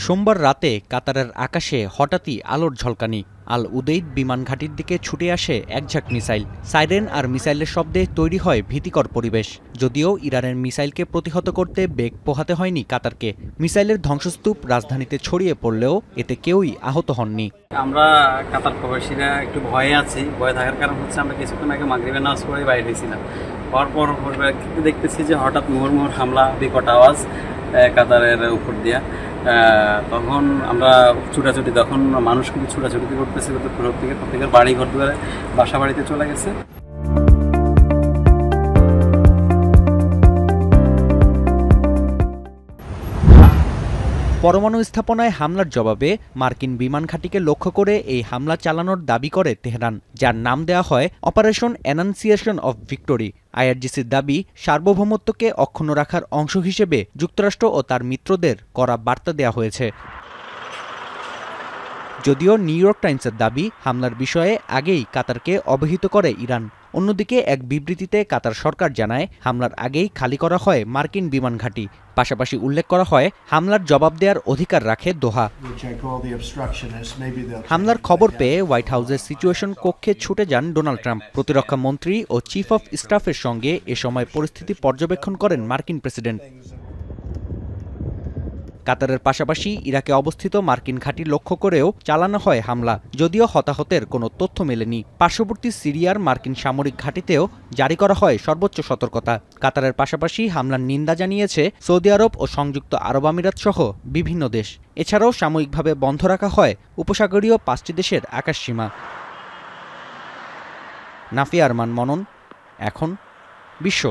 সোমবার রাতে কাতারের আকাশে হঠাৎই আলোর ঝলকানি। আল উদেইদ বিমান ঘাঁটির দিকে ছুটে আসে একঝাঁক মিসাইল। সাইরেন আর মিসাইলের শব্দে তৈরি হয় ভীতিকর পরিবেশ। যদিও ইরানের মিসাইলকে প্রতিহত করতে বেগ পোহাতে হয়নি কাতারকে। মিসাইলের ধ্বংসস্তূপ রাজধানীতে ছড়িয়ে পড়লেও এতে কেউই আহত হননি। আমরা কাতার প্রবাসীরা একটু ভয়ে আছি। ভয়ে থাকার কারণ হচ্ছে আমরা কিছুক্ষণ আগে মাগরিবের নামাজ পড়ে বাইরে হয়েছিলাম। পরপর দেখতেছি যে হঠাৎ মুহুর্মুহুর হামলা, বিকট আওয়াজ কাতারের উপর দিয়া। তখন আমরা ছুটাছুটি, তখন মানুষ কিন্তু ছুটাছুটি করতেছিল প্রত্যেকের বাড়ি ঘর দুয়ারে বাসা বাড়িতে চলে গেছে। পরমাণু স্থাপনায় হামলার জবাবে মার্কিন বিমান ঘাঁটিকে লক্ষ্য করে এই হামলা চালানোর দাবি করে তেহরান, যার নাম দেওয়া হয় অপারেশন অ্যানাউন্সিয়েশন অফ ভিক্টোরি। আইআরজিসির দাবি, সার্বভৌমত্বকে অক্ষুণ্ণ রাখার অংশ হিসেবে যুক্তরাষ্ট্র ও তার মিত্রদের কড়া বার্তা দেওয়া হয়েছে। যদিও নিউ ইয়র্ক টাইমসের দাবি, হামলার বিষয়ে আগেই কাতারকে অবহিত করে ইরান। অন্যদিকে এক বিবৃতিতে কাতার সরকার জানায়, হামলার আগেই খালি করা হয় মার্কিন বিমান ঘাঁটি। পাশাপাশি উল্লেখ করা হয়, হামলার জবাব দেওয়ার অধিকার রাখে দোহা। হামলার খবর পেয়ে হোয়াইট হাউসের সিচুয়েশন কক্ষে ছুটে যান ডোনাল্ড ট্রাম্প। প্রতিরক্ষা মন্ত্রী ও চিফ অফ স্টাফের সঙ্গে এ সময় পরিস্থিতি পর্যবেক্ষণ করেন মার্কিন প্রেসিডেন্ট। কাতারের পাশাপাশি ইরাকে অবস্থিত মার্কিন ঘাঁটি লক্ষ্য করেও চালানো হয় হামলা, যদিও হতাহতের কোনো তথ্য মেলেনি। পার্শ্ববর্তী সিরিয়ার মার্কিন সামরিক ঘাঁটিতেও জারি করা হয় সর্বোচ্চ সতর্কতা। কাতারের পাশাপাশি হামলার নিন্দা জানিয়েছে সৌদি আরব ও সংযুক্ত আরব আমিরাত সহ বিভিন্ন দেশ। এছাড়াও সাময়িকভাবে বন্ধ রাখা হয় উপসাগরীয় 5টি দেশের আকাশসীমা। নাফিয়া আরমান মনন, এখন বিশ্ব।